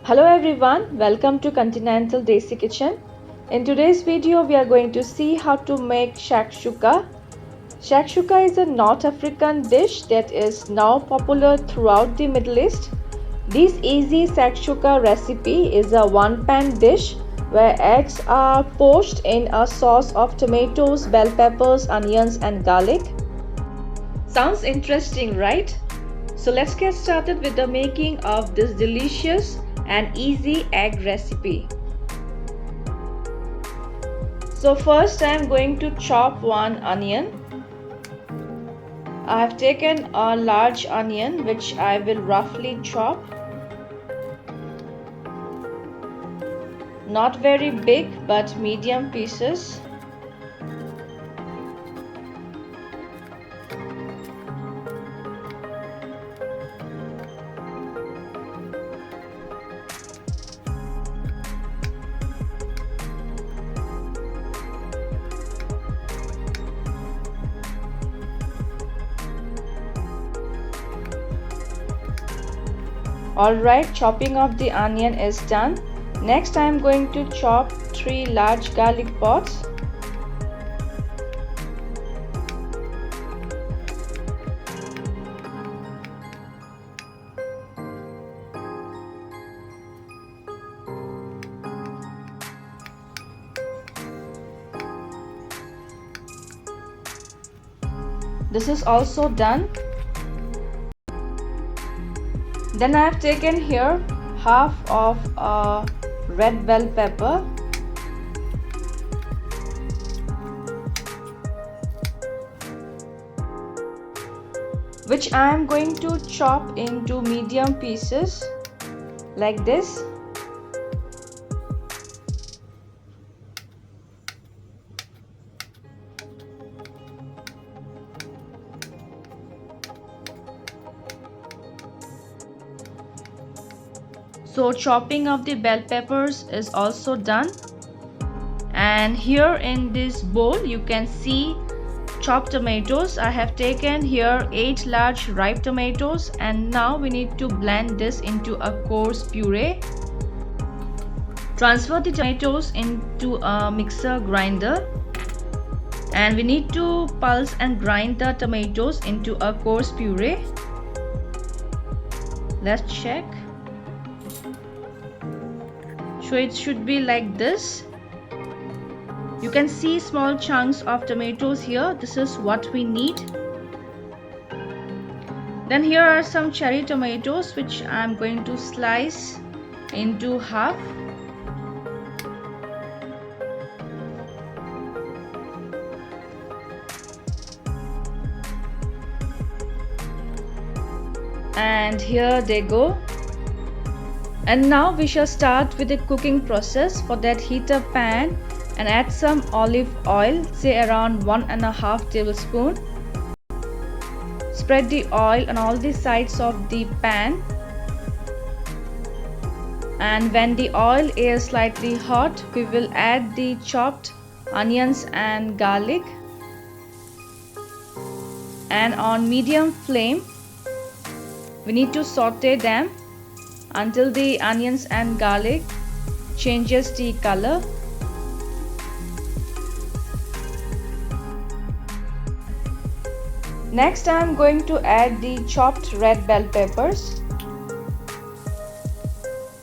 Hello everyone, welcome to Continental Desi Kitchen. In today's video, we are going to see how to make shakshuka. Shakshuka is a North African dish that is now popular throughout the Middle East. This easy shakshuka recipe is a one-pan dish where eggs are poached in a sauce of tomatoes, bell peppers, onions and garlic. Sounds interesting, right? So let's get started with the making of this delicious and easy egg recipe. So first I am going to chop one onion. I have taken a large onion which I will roughly chop. Not very big but medium pieces. Alright, chopping of the onion is done. Next I am going to chop 3 large garlic pods. This is also done. Then I have taken here half of a red bell pepper, which I am going to chop into medium pieces like this. So chopping of the bell peppers is also done, and here in this bowl you can see chopped tomatoes. I have taken here 8 large ripe tomatoes, and now we need to blend this into a coarse puree. Transfer the tomatoes into a mixer grinder, and we need to pulse and grind the tomatoes into a coarse puree. Let's check. So it should be like this. You can see small chunks of tomatoes here. This is what we need. Then here are some cherry tomatoes which I am going to slice into half. And here they go. And now we shall start with the cooking process. For that, heat a pan and add some olive oil, say around 1.5 tablespoons. Spread the oil on all the sides of the pan, and when the oil is slightly hot, we will add the chopped onions and garlic, and on medium flame we need to saute them until the onions and garlic changes the color. Next I am going to add the chopped red bell peppers.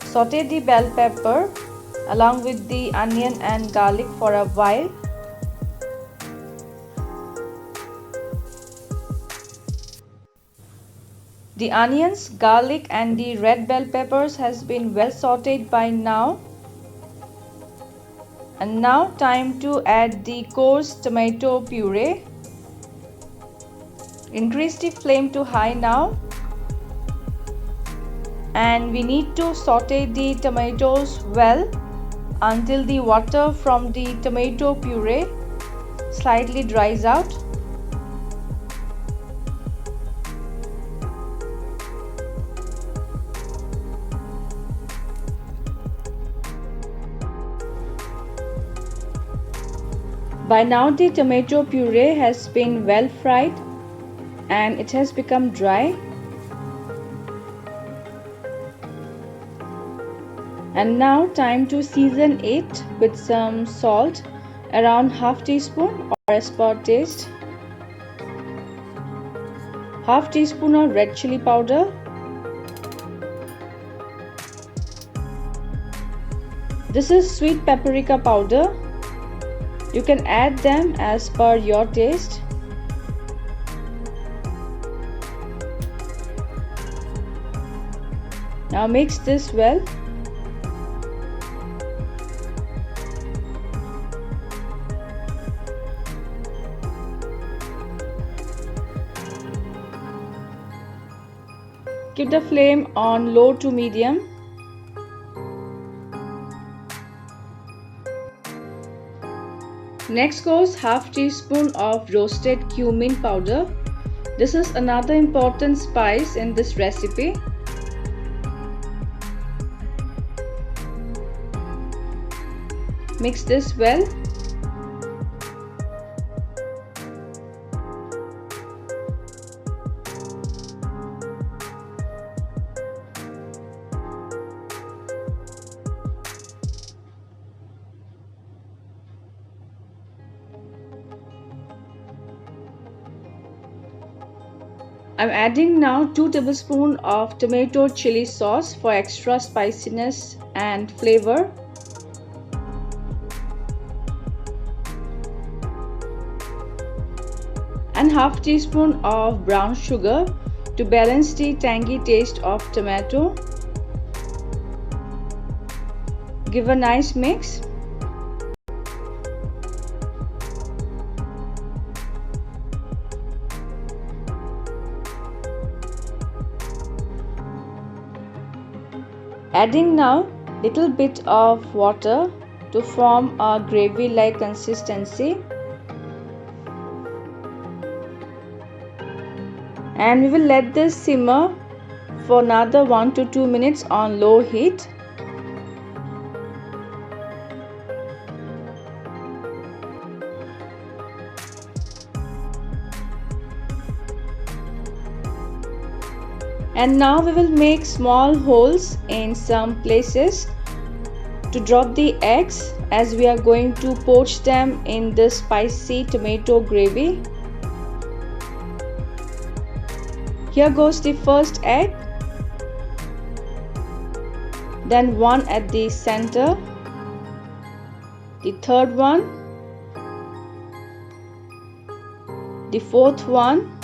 Saute the bell pepper along with the onion and garlic for a while. The onions, garlic and the red bell peppers has been well sauteed by now. And now time to add the coarse tomato puree. Increase the flame to high now. And we need to saute the tomatoes well until the water from the tomato puree slightly dries out. By now the tomato puree has been well fried and it has become dry. And now time to season it with some salt, around half teaspoon or as per taste, half teaspoon of red chili powder, this is sweet paprika powder. You can add them as per your taste. Now mix this well. Keep the flame on low to medium. Next goes half teaspoon of roasted cumin powder. This is another important spice in this recipe. Mix this well. I'm adding now 2 tablespoons of tomato chili sauce for extra spiciness and flavor. And half teaspoon of brown sugar to balance the tangy taste of tomato. Give a nice mix. Adding now little bit of water to form a gravy-like consistency. And we will let this simmer for another 1 to 2 minutes on low heat. And now we will make small holes in some places to drop the eggs, as we are going to poach them in this spicy tomato gravy. Here goes the first egg, then one at the center, the third one, the fourth one,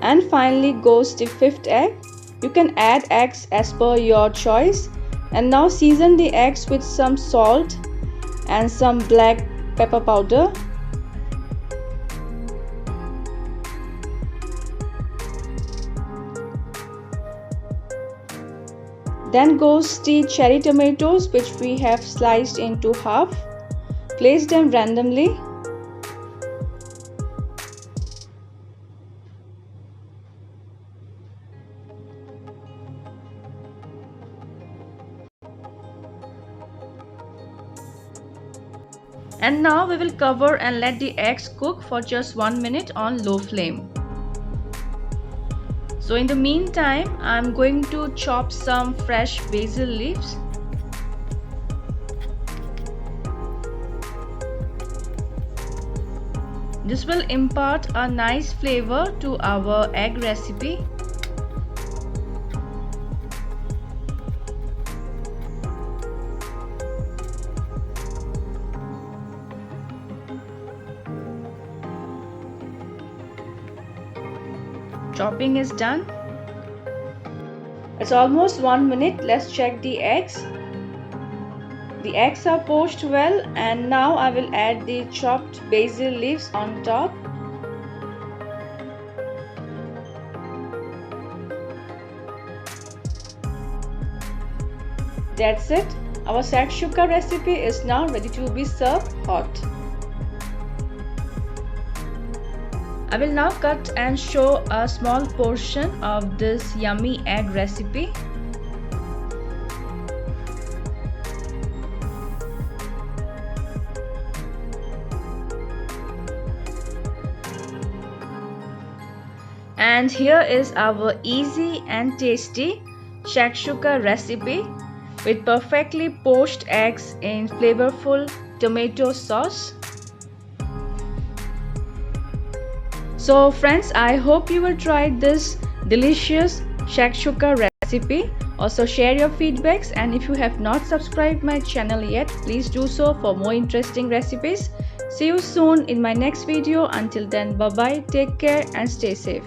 and finally goes the fifth egg. You can add eggs as per your choice. And now season the eggs with some salt and some black pepper powder. Then goes the cherry tomatoes, which we have sliced into half. Place them randomly. And now we will cover and let the eggs cook for just 1 minute on low flame. So in the meantime, I'm going to chop some fresh basil leaves. This will impart a nice flavor to our egg recipe. Chopping is done. It's almost 1 minute. Let's check the eggs. The eggs are poached well, and now I will add the chopped basil leaves on top. That's it. Our shakshuka recipe is now ready to be served hot. I will now cut and show a small portion of this yummy egg recipe. And here is our easy and tasty shakshuka recipe. with perfectly poached eggs in flavorful tomato sauce. So friends, I hope you will try this delicious shakshuka recipe. Also share your feedbacks, and if you have not subscribed my channel yet, please do so for more interesting recipes. See you soon in my next video. Until then, bye bye, take care and stay safe.